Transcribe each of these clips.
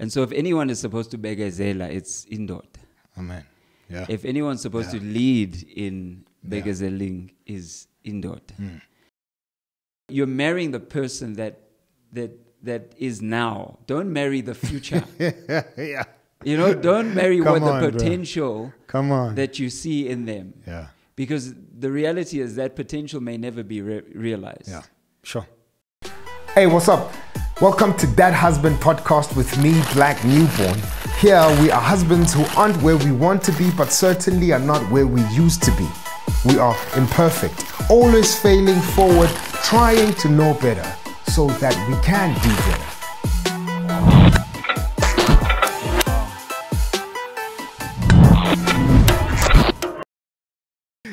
And so if anyone is supposed to begezela, it's indoda. Amen. Yeah. If anyone's supposed to lead in begezeling, is indoda. You're marrying the person that is now. Don't marry the future. Yeah. You know, don't marry Come what on, the bro. potential that you see in them. Yeah. Because the reality is that potential may never be realized. Yeah. Sure. Hey, what's up? Welcome to That Husband Podcast with me, Black Newborn. Here we are husbands who aren't where we want to be, but certainly are not where we used to be. We are imperfect, always failing forward, trying to know better so that we can do better.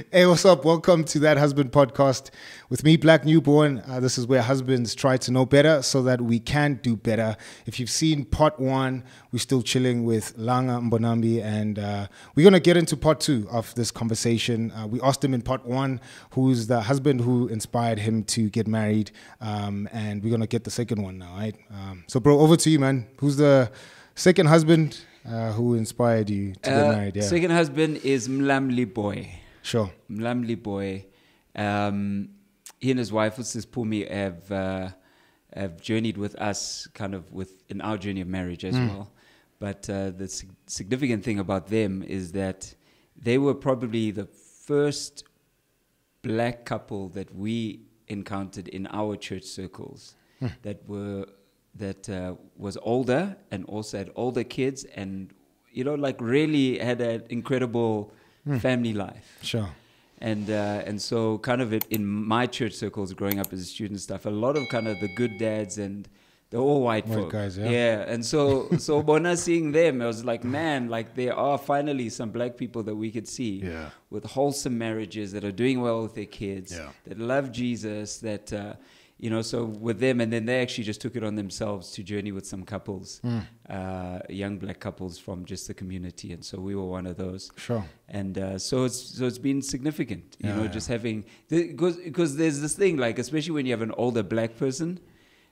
Hey, what's up? Welcome to That Husband Podcast with me, Black Newborn. This is where husbands try to know better so that we can do better. If you've seen part 1, we're still chilling with Langa Mbonambi, and we're going to get into part 2 of this conversation. We asked him in part 1 who's the husband who inspired him to get married, and we're going to get the second one now, right? So, bro, over to you, man. Who's the second husband who inspired you to get married? Yeah. Second husband is Mlamli Boy. Sure. Mlamli Boy. He and his wife, Sis Pumi, have journeyed with us kind of in our journey of marriage as well. But the significant thing about them is that they were probably the first black couple that we encountered in our church circles that was older and also had older kids and, you know, like really had an incredible family life. Sure. And so kind of in my church circles growing up as a student and stuff, a lot of kind of the good dads and they're all white folk. Guys, yeah. Yeah. And so Bona seeing them, I was like, man, like there are finally some black people that we could see with wholesome marriages that are doing well with their kids, that love Jesus, that you know, so with them, and then they actually just took it on themselves to journey with some couples, young black couples from just the community, and so we were one of those. Sure. And so it's been significant, you know, just having because there's this thing, like especially when you have an older black person,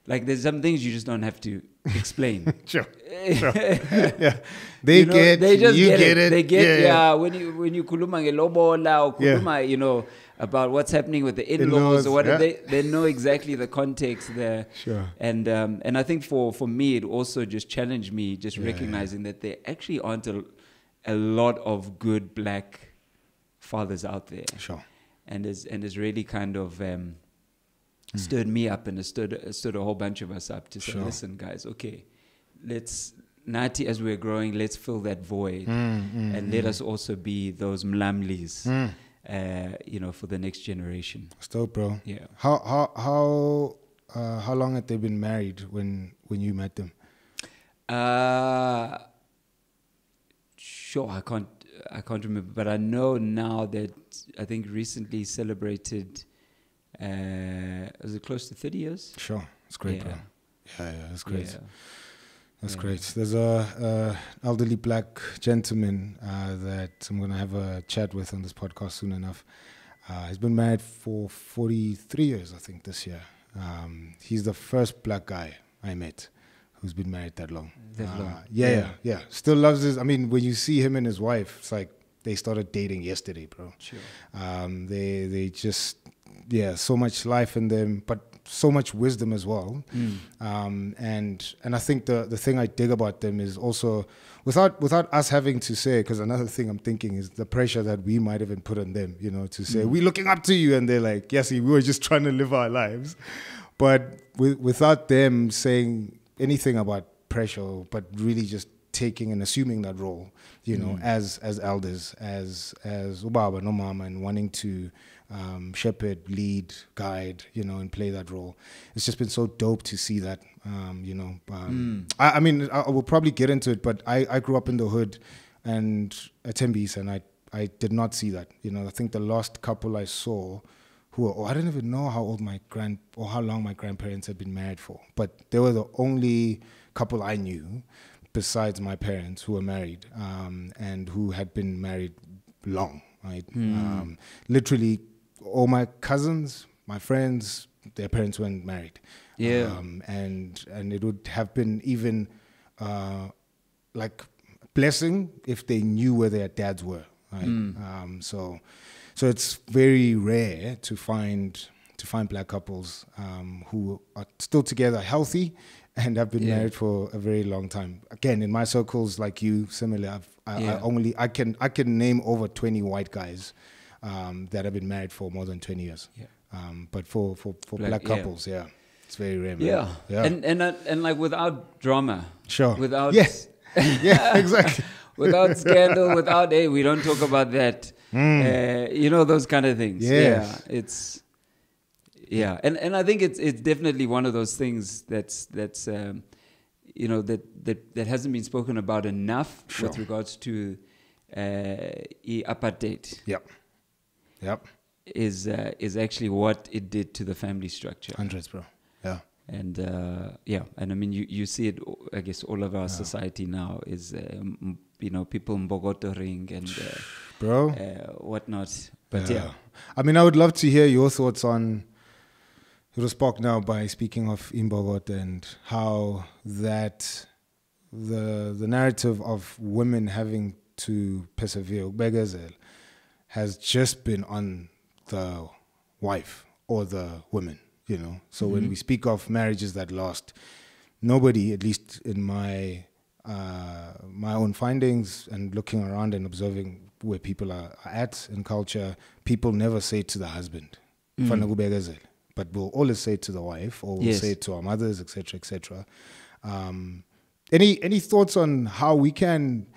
like there's some things you just don't have to explain. Sure. Yeah. They you know, get they just you get it. it. They get when you kuluma ngelobola or kuluma, you know, about what's happening with the in-laws or whatever, they know exactly the context there. Sure. And I think for me, it also just challenged me, just recognizing that there actually aren't a lot of good black fathers out there. Sure. And has really kind of stirred me up and stirred a whole bunch of us up to say, listen, guys, okay, let's, Nati, as we're growing, let's fill that void and let us also be those mlamlis. You know, for the next generation. Still, bro. Yeah. How long had they been married when you met them? Sure, I can't remember, but I know now that I think recently celebrated. Was it close to 30 years? Sure, it's great, bro. Yeah, that's great. Yeah. That's great. There's a elderly black gentleman that I'm going to have a chat with on this podcast soon enough. He's been married for 43 years, I think, this year. He's the first black guy I met who's been married that long. Yeah. Still loves his... I mean, when you see him and his wife, it's like they started dating yesterday, bro. Sure. They just... Yeah, so much life in them, but so much wisdom as well. And I think the thing I dig about them is also without us having to say, because another thing I'm thinking is the pressure that we might have been put on them, you know, to say we're looking up to you, and they're like, yes, we were just trying to live our lives, but without them saying anything about pressure, but really just taking and assuming that role, you know, as elders, as Ubaba no mama, and wanting to shepherd, lead, guide, you know, and play that role. It's just been so dope to see that, you know. I mean, I will probably get into it, but I grew up in the hood and at Tembis, and I did not see that. You know, I think the last couple I saw I don't even know how long my grandparents had been married for, but they were the only couple I knew besides my parents who were married, and who had been married long, right? Literally all my cousins, my friends, their parents weren't married. Yeah. And it would have been even like blessing if they knew where their dads were. Right? So it's very rare to find black couples who are still together, healthy, and have been married for a very long time. Again, in my circles, like you, similar, I can name over 20 white guys that have been married for more than 20 years. Yeah. But for black couples, it's very rare. Man. Yeah. And like without drama. Sure. Without. Yes. Yeah. Exactly. Without scandal, without we don't talk about that. Those kind of things. Yes. Yeah. It's. Yeah, and I think it's definitely one of those things that's that hasn't been spoken about enough with regards to apartheid. Yep. Is actually what it did to the family structure. Hundreds, bro. Yeah. And and I mean you see it. I guess all of our society now is people mbogotoring and bro whatnot. But I mean, I would love to hear your thoughts on. It was sparked now by speaking of Imbogot and how that the narrative of women having to persevere, uKubekezela, has just been on the wife or the woman, So when we speak of marriages that last, nobody, at least in my own findings and looking around and observing where people are at in culture, people never say to the husband, uKubekezela. But we'll always say it to the wife, or we'll say it to our mothers, etc., etc. Any thoughts on how we can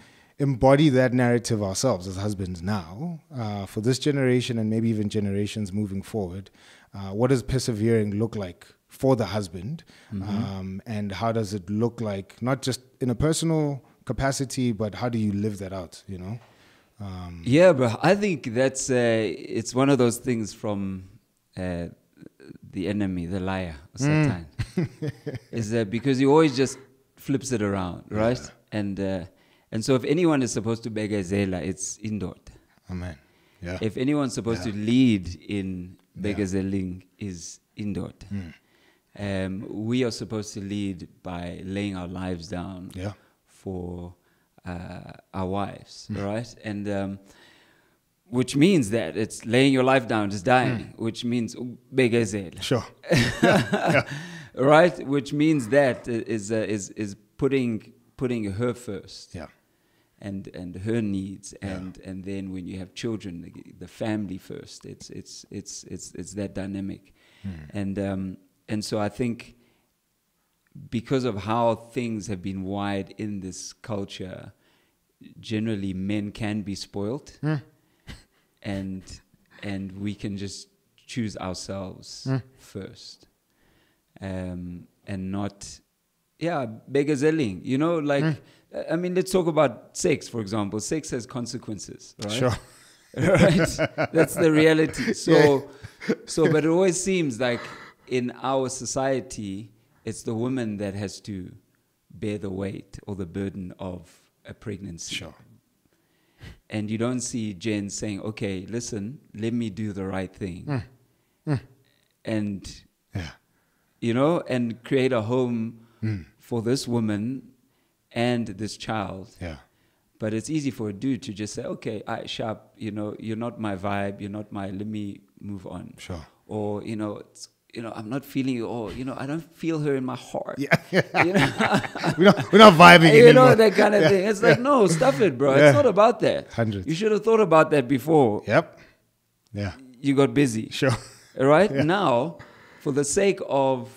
embody that narrative ourselves as husbands now, for this generation and maybe even generations moving forward? What does persevering look like for the husband, and how does it look like not just in a personal capacity, but how do you live that out? But I think that's it's one of those things from. The enemy, the liar, Satan, is that because he always just flips it around, right? Yeah. And so if anyone is supposed to bekezela, it's indoor. Amen. Yeah. If anyone's supposed to lead in bekezeling, is indoor. We are supposed to lead by laying our lives down for our wives, right? And which means that it's laying your life down, just dying, which means uKubekezela. Sure. Right? Which means that is putting her first. Yeah. And her needs, and then when you have children, the family first. It's that dynamic. And so I think because of how things have been wired in this culture, generally men can be spoiled. And we can just choose ourselves first, and not, bekezeling. I mean, let's talk about sex, for example. Sex has consequences, right? Sure. Right? That's the reality. But it always seems like in our society, it's the woman that has to bear the weight or the burden of a pregnancy. Sure. And you don't see Jen saying, okay, listen, let me do the right thing. And, and create a home for this woman and this child. Yeah. But it's easy for a dude to just say, okay, sharp, you're not my vibe, let me move on. Sure. Or, I'm not feeling you, or, I don't feel her in my heart. Yeah. we're not vibing anymore. That kind of thing. It's like, no, stuff it, bro. It's not about that. 100. You should have thought about that before. Yep. Yeah. You got busy. Sure. Right? Yeah. Now, for the sake of...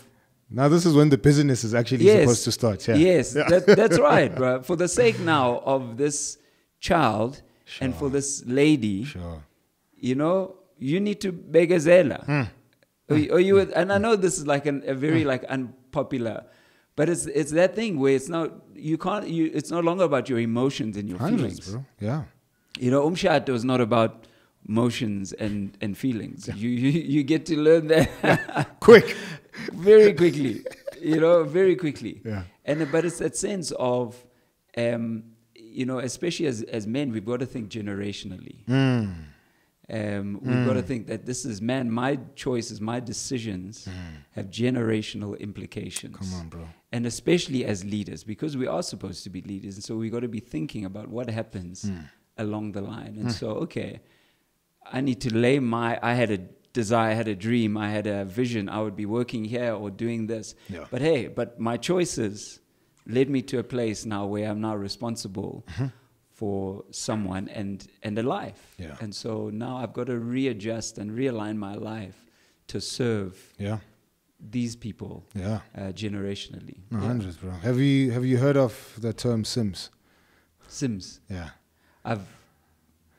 Now this is when the business is actually supposed to start. Yeah. Yes, that's right, bro. For the sake now of this child and for this lady, you need to bekezela. And I know this is like a very like unpopular, but it's that thing where it's not, it's no longer about your emotions and your feelings, bro. Yeah. Umshato is not about emotions and feelings. Yeah. You get to learn that quick, very quickly. Very quickly. Yeah. But it's that sense of, especially as men, we've got to think generationally. We've got to think that this is, man, my choices, my decisions have generational implications. Come on, bro. And especially as leaders, because we are supposed to be leaders. And so we got to be thinking about what happens along the line. And so, okay, I need to lay I had a desire, I had a dream, I had a vision, I would be working here or doing this. Yeah. But hey, my choices led me to a place now where I'm now responsible for someone and a life. Yeah. And so now I've got to readjust and realign my life to serve these people generationally. No, hundreds, bro. Have you heard of the term Sims? Sims. Yeah.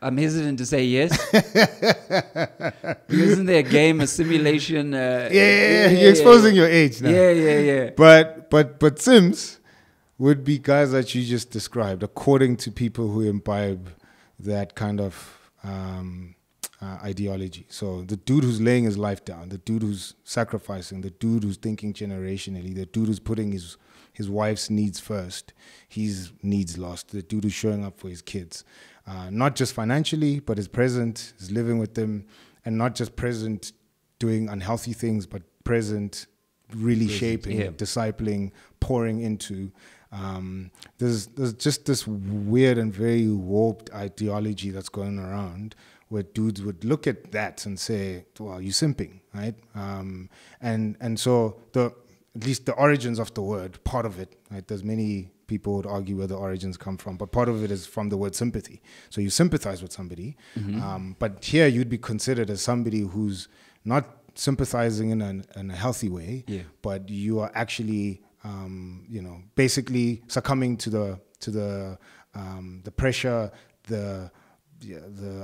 I'm hesitant to say yes. Isn't there a game, a simulation? You're exposing your age now. Yeah. But Sims would be guys that you just described, according to people who imbibe that kind of ideology. So the dude who's laying his life down, the dude who's sacrificing, the dude who's thinking generationally, the dude who's putting his wife's needs first, his needs lost, the dude who's showing up for his kids. Not just financially, but is present, is living with them, and not just present doing unhealthy things, but present really shaping, discipling, pouring into. There's just this weird and very warped ideology that's going around where dudes would look at that and say, well, you're simping, right? And so at least the origins of the word, part of it, right? There's many people would argue where the origins come from, but part of it is from the word sympathy. So you sympathize with somebody, but here you'd be considered as somebody who's not sympathizing in a healthy way, but you are actually, basically succumbing to the pressure, the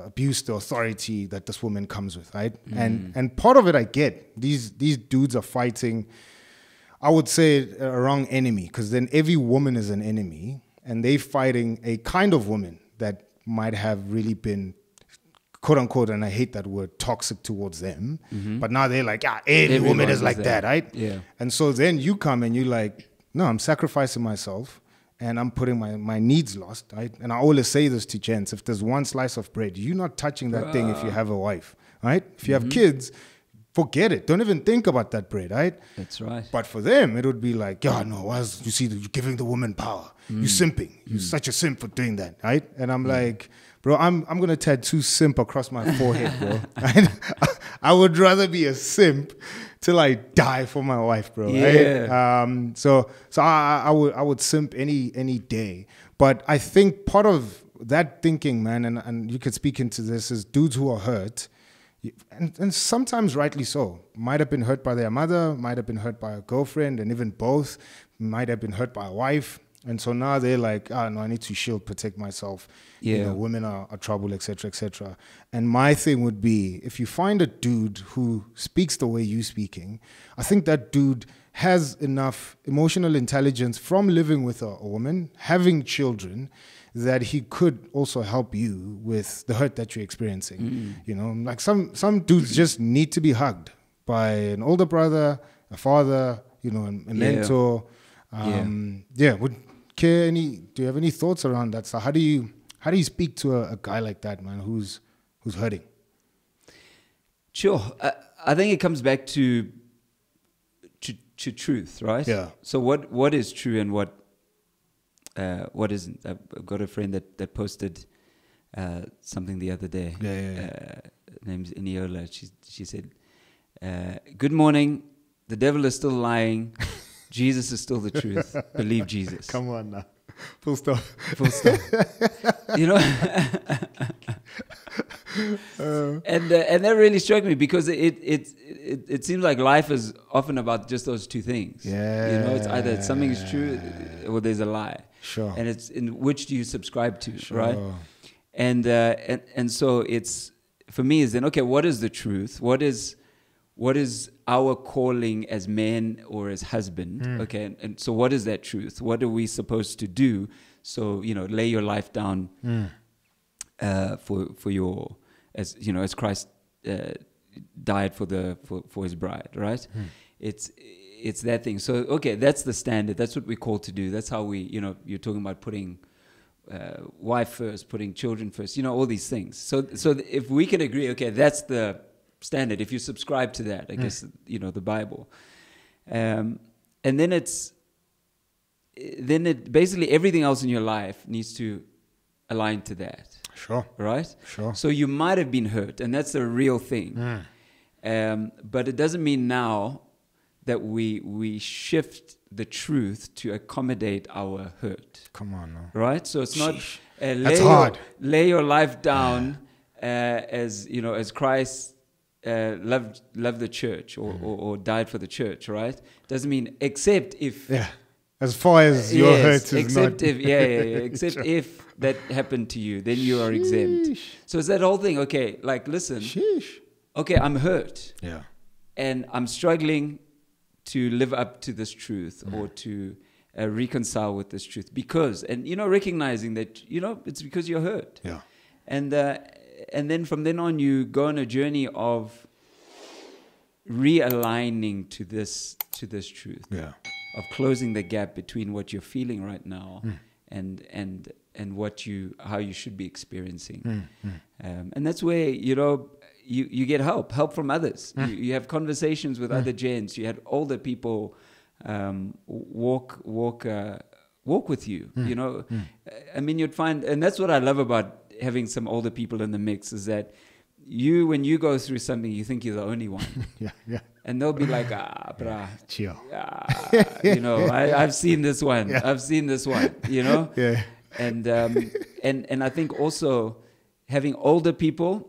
abuse, the authority that this woman comes with, right? And part of it I get. These dudes are fighting, I would say, a wrong enemy, because then every woman is an enemy, and they're fighting a kind of woman that might have really been, quote unquote, and I hate that word, toxic towards them. But now they're like, every woman is like that, right? Yeah. And so then you come and you're like, no, I'm sacrificing myself and I'm putting my needs lost, right? And I always say this to gents: if there's one slice of bread, you're not touching that thing if you have a wife, right? If you have kids, forget it. Don't even think about that bread, right? That's right. But for them, it would be like, you see, you're giving the woman power. You're simping. You're such a simp for doing that, right? And I'm like, bro, I'm going to tattoo simp across my forehead, bro. I would rather be a simp till I die for my wife, bro. Yeah. Right? So I would simp any day. But I think part of that thinking, man, and you could speak into this, is dudes who are hurt, and sometimes rightly so, might have been hurt by their mother, might have been hurt by a girlfriend, and even both, might have been hurt by a wife. And so now they're like, no, I need to shield, protect myself. Yeah. Women are trouble, etc., etc. And my thing would be, if you find a dude who speaks the way you're speaking, I think that dude has enough emotional intelligence from living with a woman, having children, that he could also help you with the hurt that you're experiencing. Like some dudes just need to be hugged by an older brother, a father, a mentor. Do you have any thoughts around that? So how do you speak to a guy like that, man, who's hurting? Sure. I think it comes back to truth, right? Yeah. So what is true and what isn't? I've got a friend that posted something the other day. Name's Iniola. She said, "Good morning. The devil is still lying. Jesus is still the truth. Believe Jesus." Come on now. Full stop. And that really struck me, because it seems like life is often about just those two things. Yeah. It's either something is true or there's a lie. Sure. And it's in which do you subscribe to, sure. right? And so it's, for me, is then, okay, what is the truth? What is our calling as men or as husband? Okay, and so what is that truth? What are we supposed to do? So, lay your life down for your, as Christ died for his bride, right? It's that thing. So, okay, that's the standard. That's what we're called to do. That's how we, you're talking about putting wife first, putting children first, all these things. So if we can agree, okay, that's the standard. If you subscribe to that, I guess, the Bible. And then basically everything else in your life needs to align to that. Sure. Right? Sure. So you might have been hurt, and that's the real thing. But it doesn't mean now that we shift the truth to accommodate our hurt. Come on, no. Right? So it's not That's hard. Lay your life down as Christ loved the church or died for the church, right? Doesn't mean except if as far as your hurt is except not except sure. If that happened to you, then you are exempt. So it's that whole thing. Okay, like listen. Okay, I'm hurt. Yeah. And I'm struggling to live up to this truth or to reconcile with this truth because recognizing that it's because you're hurt. Yeah. And then from then on you go on a journey of realigning to this truth. Yeah. Of closing the gap between what you're feeling right now and how you should be experiencing. And that's where you get help from others. You have conversations with other gents. You had older people walk with you. I mean, you'd find, and that's what I love about having some older people in the mix, is that when you go through something, you think you're the only one. Yeah. And they'll be like, brah, chill. I've seen this one. Yeah. I've seen this one. Yeah. And I think also having older people.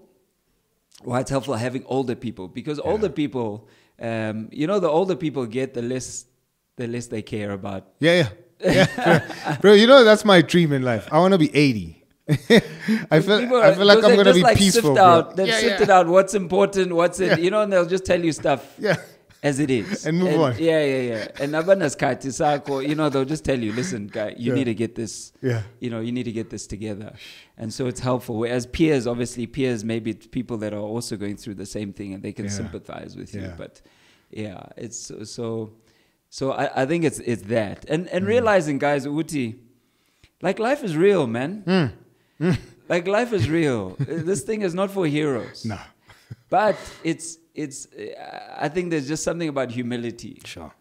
Well, it's helpful having older people because older people, the older people get, the less they care about. Yeah. Bro, that's my dream in life. I want to be 80. I feel like I'm going to be peaceful. They've sifted out what's important, what's it, and they'll just tell you stuff as it is. And move on. Yeah. And they'll just tell you, listen, guy, you need to get this, you need to get this together. And so it's helpful. Whereas peers, maybe it's people that are also going through the same thing and they can sympathize with you. But it's so I think it's that. And realizing, guys, Uti, like life is real, man. Like life is real. This thing is not for heroes. No. But I think there's just something about humility. Sure.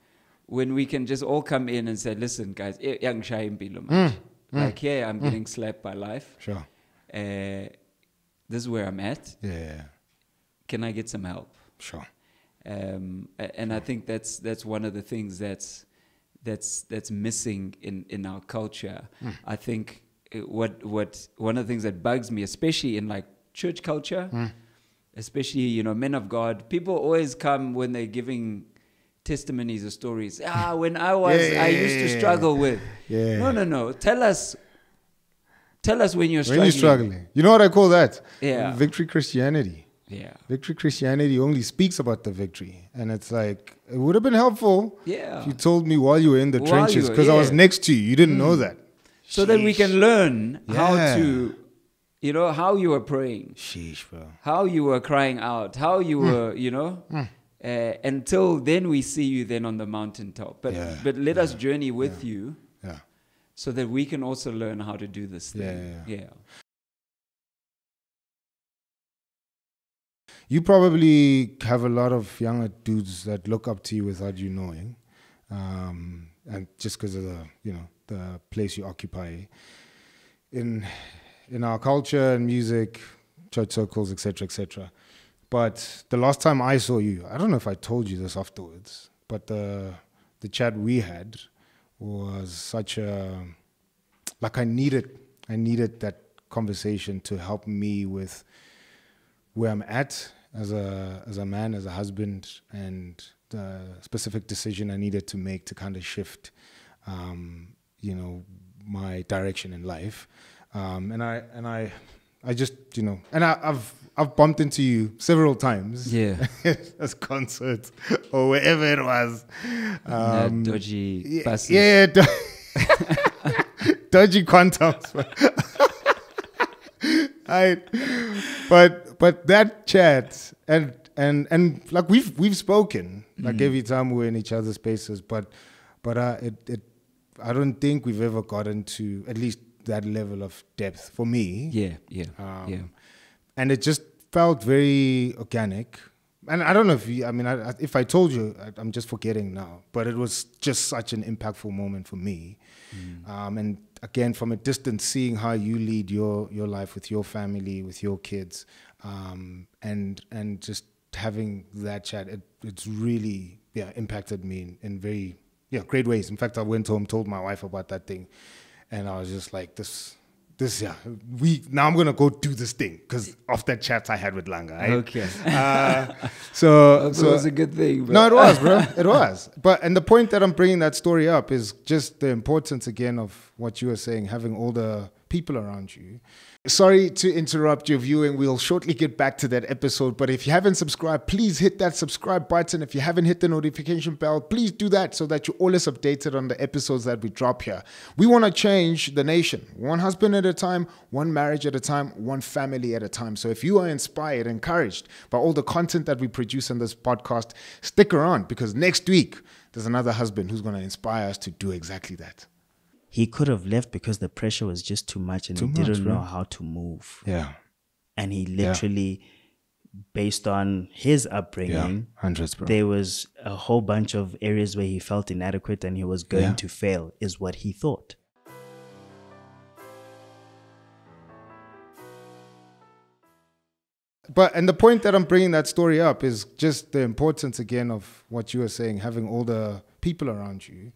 When we can just all come in and say, listen, guys, like here I'm getting slapped by life. Sure. This is where I'm at. Yeah. Can I get some help? Sure. And I think that's one of the things that's missing in our culture. I think what one of the things that bugs me, especially in like church culture, especially men of God, people always come when they're giving testimonies or stories. When I used to struggle with. No. Tell us when you're struggling. You know what I call that? Yeah. Victory Christianity. Yeah. Victory Christianity only speaks about the victory. And it's like, it would have been helpful if you told me while you were in the trenches, because I was next to you. You didn't know that. So that we can learn how to, how you were praying. Sheesh, bro. How you were crying out. How you were, until then we see you then on the mountaintop. But let us journey with you so that we can also learn how to do this thing. Yeah. You probably have a lot of younger dudes that look up to you without you knowing, and just because of the place you occupy in our culture and music, church circles, etc. But the last time I saw you, I don't know if I told you this afterwards, but the chat we had was such a, like I needed that conversation to help me with where I'm at as a man, as a husband, and the specific decision I needed to make to kind of shift, my direction in life. And I just, and I've bumped into you several times. Yeah. At concerts or wherever it was. Dodgy buses. Yeah. Dodgy quantums. But that chat and like we've spoken like every time we're in each other's spaces, but I don't think we've ever gotten to, at least that level of depth for me. Yeah. And it just felt very organic. And I don't know if if I told you, I'm just forgetting now. But it was just such an impactful moment for me. And again, from a distance, seeing how you lead your life with your family, with your kids, and just having that chat, it's really impacted me in very great ways. In fact, I went home, told my wife about that thing, and I was just like, now I'm gonna go do this thing because of that chat I had with Langa. Right? Okay. So it was a good thing. But no, it was, bro. It was. And the point that I'm bringing that story up is just the importance again of what you were saying, having all the people around you. Sorry to interrupt your viewing. We'll shortly get back to that episode. But if you haven't subscribed, please hit that subscribe button. If you haven't hit the notification bell, please do that so that you're always updated on the episodes that we drop here. We want to change the nation. One husband at a time, one marriage at a time, one family at a time. So if you are inspired, encouraged by all the content that we produce on this podcast, stick around because next week there's another husband who's going to inspire us to do exactly that. He could have left because the pressure was just too much and he didn't know how to move. Yeah. And he literally, based on his upbringing, hundreds, bro. There was a whole bunch of areas where he felt inadequate and he was going to fail, is what he thought. And the point that I'm bringing that story up is just the importance again of what you were saying, having all the people around you.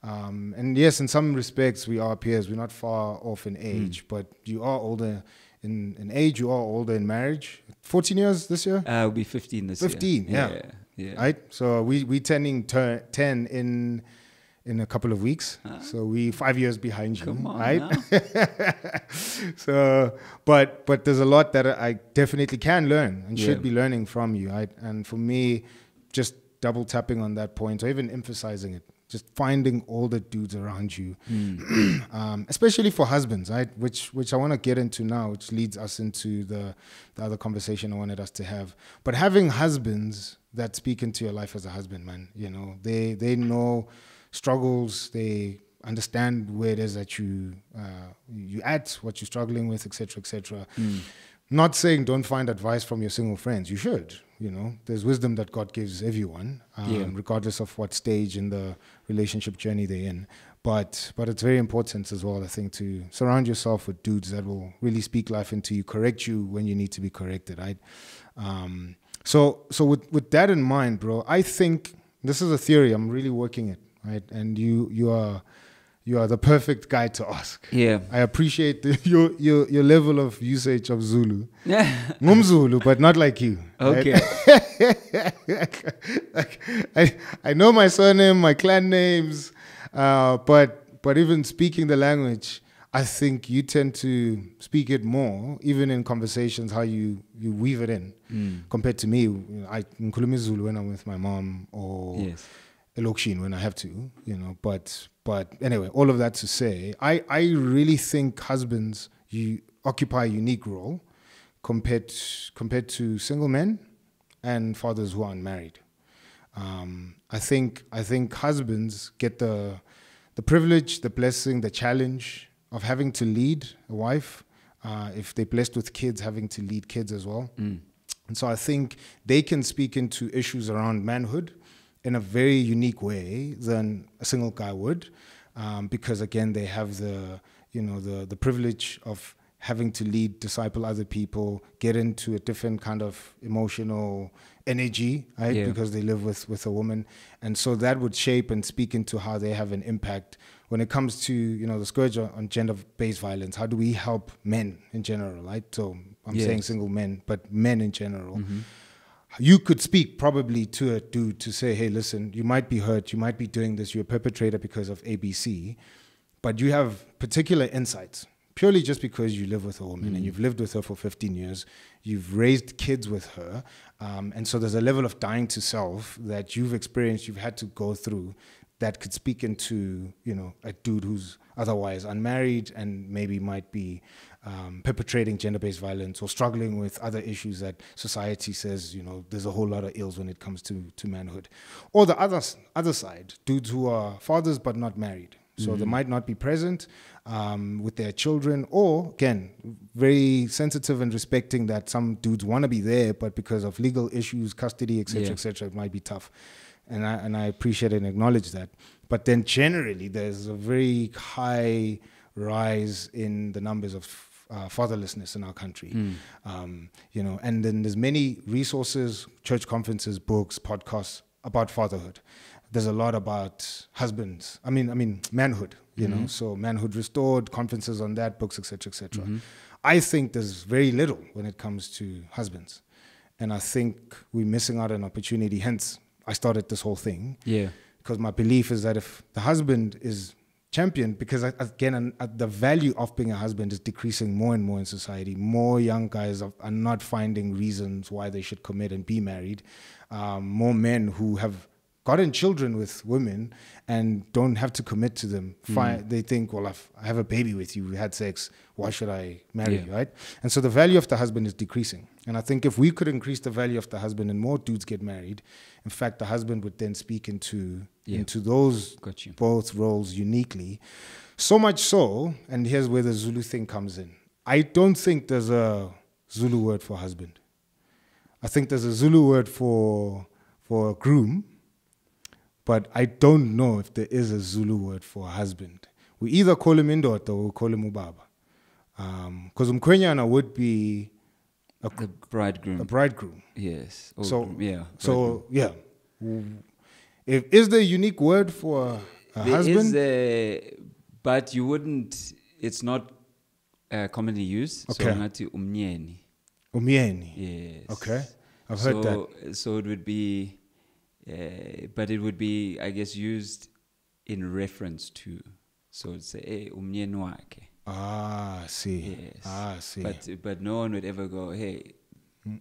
And yes, in some respects, we are peers. We're not far off in age, but you are older in age. You are older in marriage. 14 years this year? We'll be 15 this year. 15, yeah. Right? So we turning 10 in a couple of weeks. So we 5 years behind you. Come on, right? So, but there's a lot that I definitely can learn and should be learning from you. Right? And for me, just double tapping on that point or even emphasizing it. Just finding all the dudes around you, especially for husbands, right? Which I want to get into now, which leads us into the other conversation I wanted us to have. But having husbands that speak into your life as a husband, man, they know struggles, they understand where it is that you at, what you're struggling with, etc., etc. Not saying don't find advice from your single friends. You should. There's wisdom that God gives everyone, regardless of what stage in the relationship journey they're in. But it's very important as well, I think, to surround yourself with dudes that will really speak life into you, correct you when you need to be corrected, right? So with that in mind, bro, I think this is a theory. I'm really working it, right? And you are the perfect guy to ask. Yeah, I appreciate your level of usage of Zulu. Zulu, but not like you. Okay. Right? I know my surname, my clan names, but even speaking the language, I think you tend to speak it more, even in conversations, how you weave it in, compared to me. I nkhuluma Zulu when I'm with my mom or Elokshin when I have to, But anyway, all of that to say, I really think husbands occupy a unique role compared to single men and fathers who are unmarried. I think husbands get the privilege, the blessing, the challenge of having to lead a wife. If they're blessed with kids, having to lead kids as well. And so I think they can speak into issues around manhood in a very unique way than a single guy would, because again they have the privilege of having to lead, disciple other people, get into a different kind of emotional energy, right? Because they live with a woman, and so that would shape and speak into how they have an impact when it comes to the scourge on gender-based violence. How do we help men in general, right? So I'm saying single men, but men in general. You could speak probably to a dude to say, hey, listen, you might be hurt, you might be doing this, you're a perpetrator because of ABC, but you have particular insights, purely just because you live with a woman and you've lived with her for 15 years, you've raised kids with her, and so there's a level of dying to self that you've experienced, you've had to go through, that could speak into, a dude who's otherwise unmarried and maybe might be perpetrating gender-based violence or struggling with other issues that society says, there's a whole lot of ills when it comes to manhood. Or the other side, dudes who are fathers but not married, So they might not be present with their children, or again, very sensitive and respecting that some dudes want to be there, but because of legal issues, custody, etc., it might be tough. And I appreciate and acknowledge that. But then generally, there's a very high rise in the numbers of fatherlessness in our country. You know, and then there's many resources, church conferences, books, podcasts about fatherhood. There's a lot about husbands. I mean, manhood. You know, so Manhood Restored, conferences on that, books, etc. I think there's very little when it comes to husbands, and I think we're missing out on an opportunity. Hence, I started this whole thing. Yeah, because my belief is that if the husband is championed, because again, the value of being a husband is decreasing more and more in society. More young guys are not finding reasons why they should commit and be married. More men who have gotten children with women and don't have to commit to them. They think, well, I have a baby with you, we had sex, why should I marry you, right? And so the value of the husband is decreasing. And I think if we could increase the value of the husband and more dudes get married, in fact, the husband would then speak into those both roles uniquely. So much so, and here's where the Zulu thing comes in. I don't think there's a Zulu word for husband. I think there's a Zulu word for groom, but I don't know if there is a Zulu word for husband. We either call him indoda or we call him Ubaba. Because Umkwenyana would be the bridegroom. A bridegroom. Yes. Is there a unique word for a husband? But you wouldn't, it's not commonly used. Okay. So ngati umnyeni. Umnyeni. Yes. Okay. I've heard that. So it would be, but it would be, I guess, used in reference to. So it's hey, umnyeni wake. Ah, I see. Yes. I see. But no one would ever go, hey,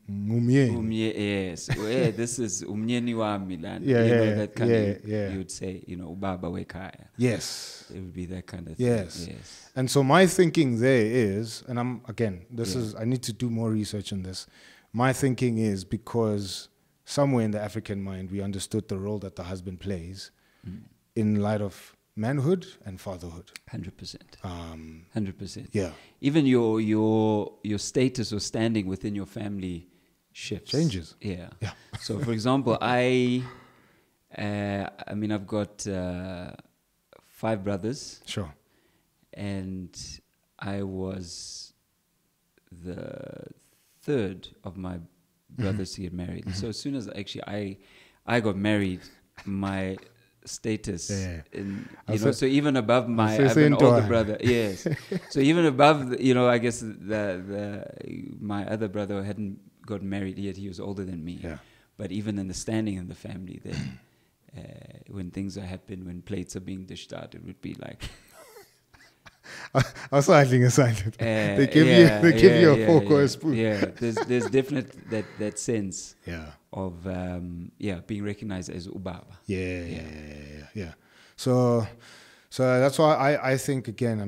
yes. Well, hey, this is umnyeni wa Milan. That kind of, you would say, Ubaba wekaya. Yes. It would be that kind of thing. Yes. And so my thinking there is, and I need to do more research on this. My thinking is because somewhere in the African mind, we understood the role that the husband plays in light of manhood and fatherhood. 100%. 100%. Yeah. Even your status or standing within your family shifts. Changes. Yeah. So, for example, I've got 5 brothers. Sure. And I was the 3rd of my brothers to get married. So as soon as actually I got married, my status so even above I have an older brother. Yes. So even above I guess my other brother hadn't gotten married yet. He was older than me. But even in the standing in the family then when things are happening, when plates are being dished out, it would be like they give you a fork or a spoon. There's definite that sense of being recognized as Ubaba. Yeah. So that's why I think again,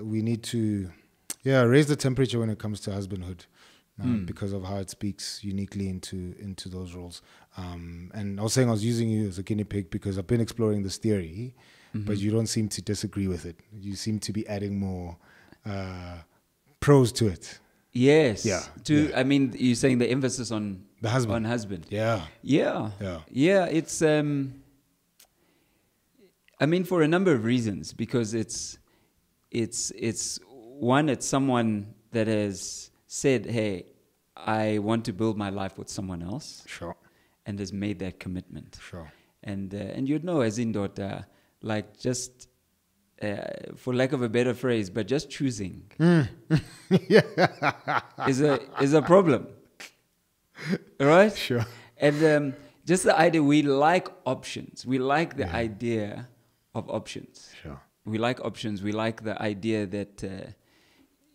we need to raise the temperature when it comes to husbandhood. Because of how it speaks uniquely into those roles. And I was saying I was using you as a guinea pig because I've been exploring this theory, but you don't seem to disagree with it. You seem to be adding more pros to it. Yes. I mean, you're saying the emphasis on the husband. On husband. Yeah. It's I mean, for a number of reasons, because it's one, it's someone that has said, hey, I want to build my life with someone else. Sure. And has made that commitment. Sure. And you'd know as indoda, like just, for lack of a better phrase, but just choosing is a problem. Right? Sure. And just the idea, we like options. We like the idea of options. Sure. We like options. We like the idea that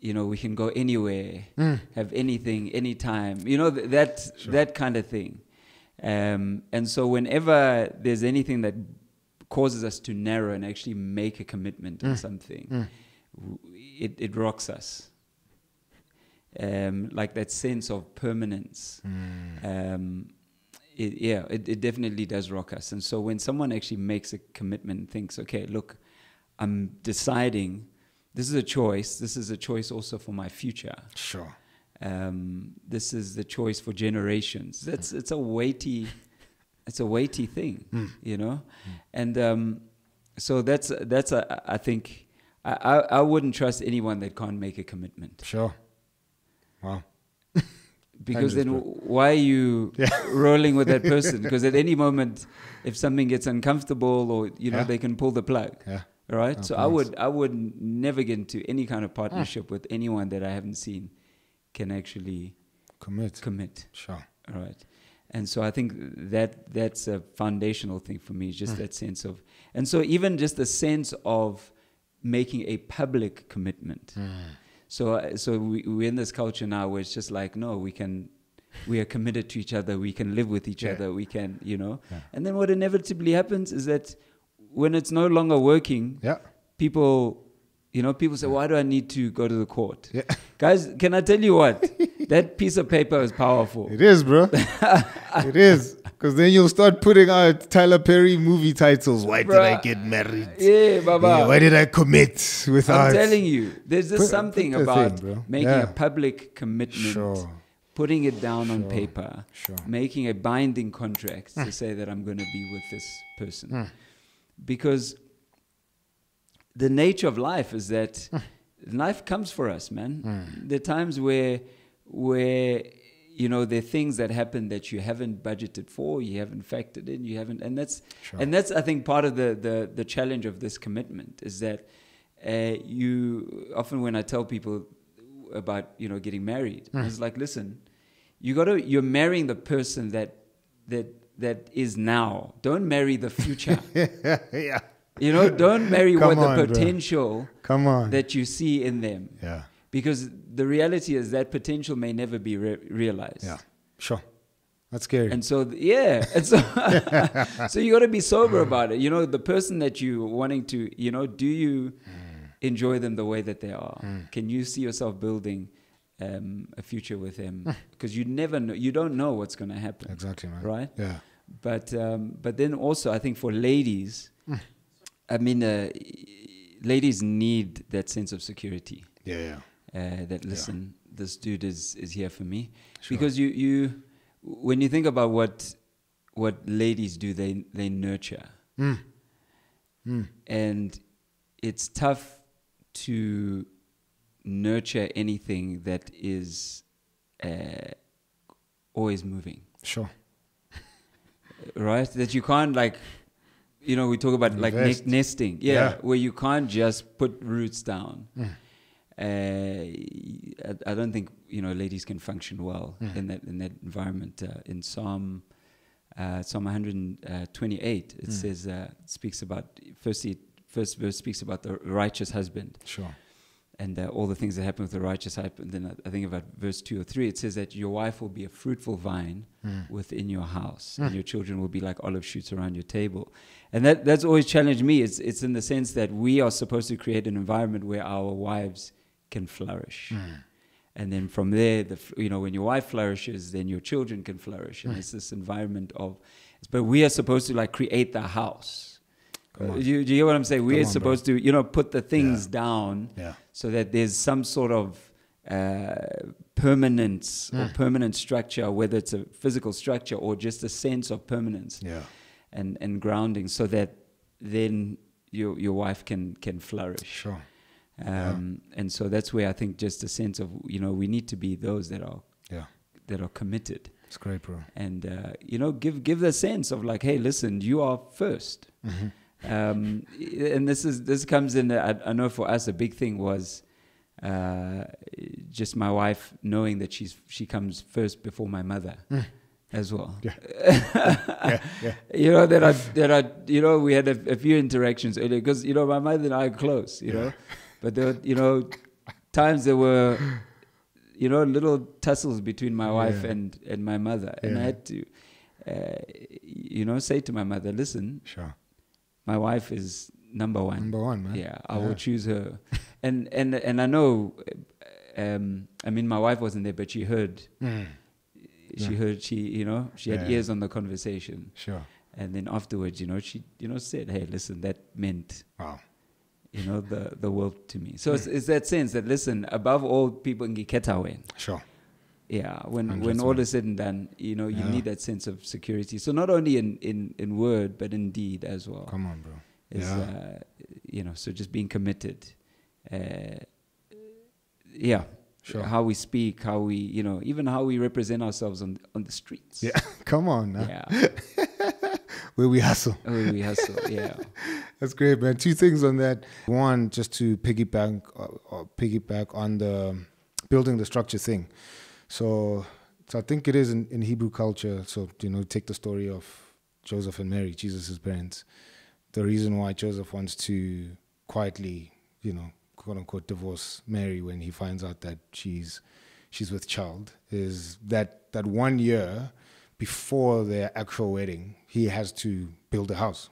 we can go anywhere, have anything, anytime, that kind of thing. And so whenever there's anything that causes us to narrow and actually make a commitment on something, it rocks us. Like that sense of permanence. It definitely does rock us. And so when someone actually makes a commitment and thinks, okay, look, I'm deciding this is a choice. This is a choice also for my future. Sure. This is the choice for generations. It's a weighty thing, you know, and so that's I think I wouldn't trust anyone that can't make a commitment. Sure. Wow. Because then why are you rolling with that person? Because at any moment, if something gets uncomfortable, or they can pull the plug. Yeah. Right. So I would never get into any kind of partnership with anyone that I haven't seen can actually commit. Sure. All right. And so I think that's a foundational thing for me, just that sense of, and so even just the sense of making a public commitment. So we're in this culture now where it's just like, no, we are committed to each other. We can live with each other. We can, and then what inevitably happens is that when it's no longer working, people say, why do I need to go to the court? Yeah. Guys, can I tell you what? That piece of paper is powerful. It is, bro. It is. Because then you'll start putting out Tyler Perry movie titles. Why did I get married? Yeah, Baba. Yeah, why did I commit without... I'm telling you, there's just something about making a public commitment, putting it down on paper, making a binding contract to say that I'm going to be with this person. Because the nature of life is that life comes for us, man. There are times where there are things that happen that you haven't budgeted for, you haven't factored in, and that's I think part of the challenge of this commitment is that you often, when I tell people about getting married, it's like, listen, you're marrying the person that is now. Don't marry the future. Yeah. Don't marry the potential that you see in them. Yeah. Because the reality is that potential may never be realized. Yeah, sure. That's scary. And so, and so you got to be sober about it. The person that you wanting to, do you enjoy them the way that they are? Can you see yourself building a future with them? Because you never know. You don't know what's going to happen. Exactly, man. Right? Yeah. But then also, I think for ladies, ladies need that sense of security. Yeah. That listen, this dude is here for me. Sure. Because you when you think about what ladies do, they nurture. And it's tough to nurture anything that is always moving. Sure. Right? That you can't we talk about nesting. Yeah, where you can't just put roots down. I don't think ladies can function well in that environment. In Psalm 128, it says speaks about first verse speaks about the righteous husband. Sure. And all the things that happen with the righteous husband. Then I think about verse 2 or 3. It says that your wife will be a fruitful vine within your house, and your children will be like olive shoots around your table. And that's always challenged me. It's in the sense that we are supposed to create an environment where our wives can flourish. And then from there, when your wife flourishes, then your children can flourish. And it's this environment but we are supposed to create the house. Do you hear what I'm saying? We're supposed to, put the things down so that there's some sort of permanence or permanent structure, whether it's a physical structure or just a sense of permanence and grounding, so that then your wife can flourish. Sure. And so that's where I think just a sense of, we need to be those that are committed. It's great, bro. And, give the sense of hey, listen, you are first. And this comes in, I know for us, a big thing was just my wife knowing that she comes first before my mother. As well. Yeah. We had a few interactions earlier because, my mother and I are close, know. But there were, times there were, little tussles between my wife and my mother. And I had to, say to my mother, listen, sure, my wife is number one. Number one, man. Yeah, I will choose her. And I know, my wife wasn't there, but she heard. She heard. She had ears on the conversation. Sure. And then afterwards, she said, "Hey, listen, that meant." Wow. the world to me. So it's that sense that, listen, above all, people ngikhetha wena. Sure. Yeah, when all is said and done, you need that sense of security. So not only in word, but in deed as well. Come on, bro. So just being committed. Sure. How we speak, how we, even how we represent ourselves on the streets. Yeah, come on now. Yeah. Where we hustle. Yeah. That's great, man. Two things on that. One, just to piggyback on the building the structure thing. So I think it is in Hebrew culture. So, take the story of Joseph and Mary, Jesus' parents. The reason why Joseph wants to quietly, quote unquote, divorce Mary when he finds out that she's with child is that 1 year before their actual wedding, he has to build a house.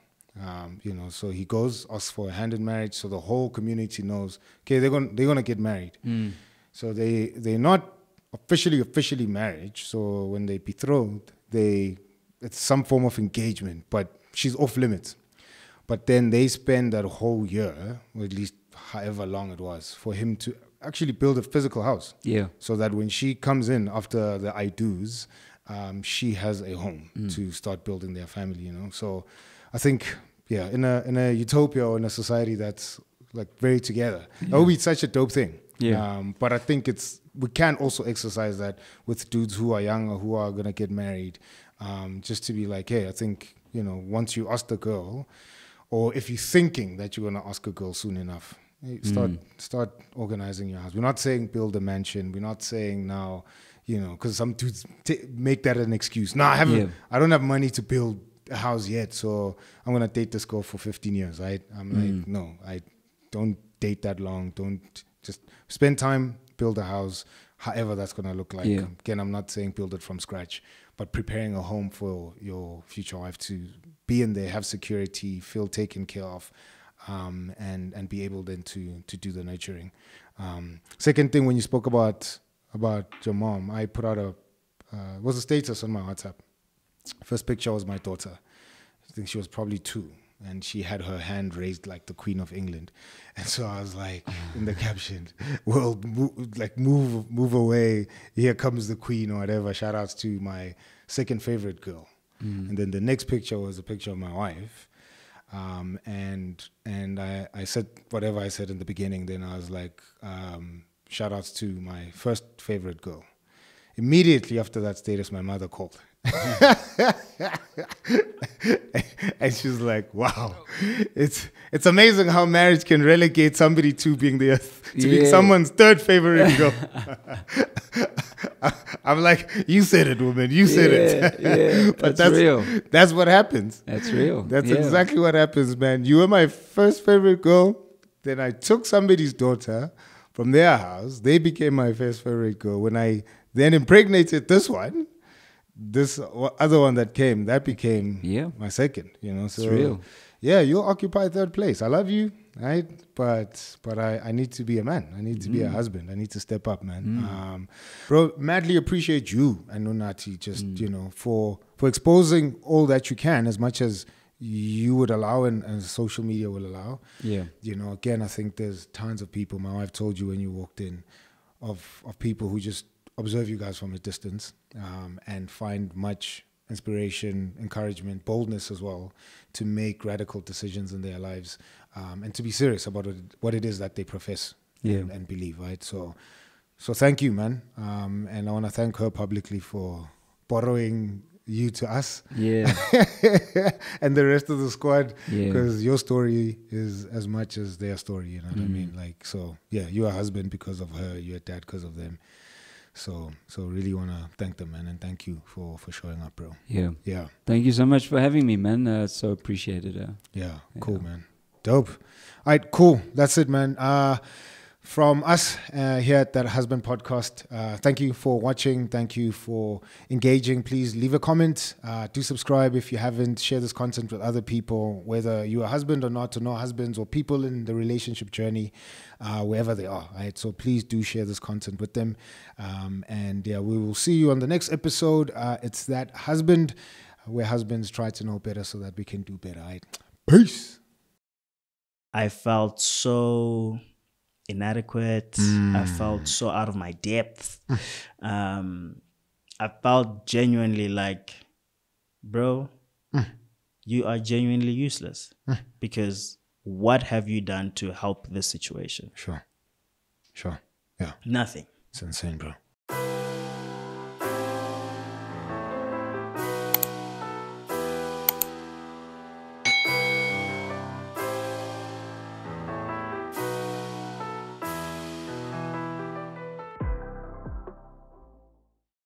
So he goes, asks for a hand in marriage, so the whole community knows, okay, they're gonna get married. So they're not officially married. So when they betrothed, it's some form of engagement, but she's off limits. But then they spend that whole year, or at least however long it was, for him to actually build a physical house. Yeah. So that when she comes in after the I do's, she has a home to start building their family. So I think, in a utopia or in a society that's like very together, that would be such a dope thing. Yeah. But I think we can also exercise that with dudes who are young or who are gonna get married, just to be like, hey, I think once you ask the girl, or if you're thinking that you're gonna ask a girl soon enough, start organizing your house. We're not saying build a mansion. We're not saying now, because some dudes make that an excuse. No, I don't have money to build a house yet, so I'm gonna date this girl for 15 years. Right? I'm like, no, I don't date that long. Don't just spend time, build a house, however that's gonna look like. Yeah. Again, I'm not saying build it from scratch, but preparing a home for your future wife to be in there, have security, feel taken care of, and be able then to do the nurturing. Second thing, when you spoke about your mom, I put out was a status on my WhatsApp. First picture was my daughter. I think she was probably 2, and she had her hand raised like the Queen of England. And so I was like, in the caption, world, move away. Here comes the Queen or whatever. Shout outs to my second favorite girl. And then the next picture was a picture of my wife. And I said whatever I said in the beginning. Then I was like, shout outs to my first favorite girl. Immediately after that status, my mother called. And she's like, wow, it's amazing how marriage can relegate somebody to being being someone's third favorite girl. I'm like, you said it, woman, you said it. Yeah, But that's real. That's what happens. That's real. That's exactly what happens, man. You were my first favorite girl. Then I took somebody's daughter from their house. They became my first favorite girl. When I then impregnated this other one that became my second, So it's real. Yeah, you'll occupy third place. I love you, right? But I need to be a man. I need to be a husband. I need to step up, man. Bro, madly appreciate you and Nonati just, for exposing all that you can as much as you would allow and as social media will allow. Yeah. Again, I think there's tons of people, my wife told you when you walked in, of people who just observe you guys from a distance and find much inspiration, encouragement, boldness as well to make radical decisions in their lives and to be serious about what it is that they profess and believe, right? So thank you, man. And I want to thank her publicly for borrowing you to us and the rest of the squad because your story is as much as their story, you know what I mean? Like, so yeah, you're a husband because of her, you're a dad because of them. So really want to thank them, man, and thank you for showing up, bro. Yeah. Thank you so much for having me, man. So appreciated. Cool, man. Dope. All right, cool. That's it, man. From us here at That Husband Podcast, thank you for watching. Thank you for engaging. Please leave a comment. Do subscribe if you haven't. Share this content with other people, whether you're a husband or not, or no husbands, or people in the relationship journey, wherever they are. Right? So please do share this content with them. And we will see you on the next episode. It's That Husband, where husbands try to know better so that we can do better. Right? Peace. I felt so inadequate. I felt so out of my depth. I felt genuinely like, bro, you are genuinely useless. Because what have you done to help this situation? Sure. Yeah. Nothing. It's insane, bro.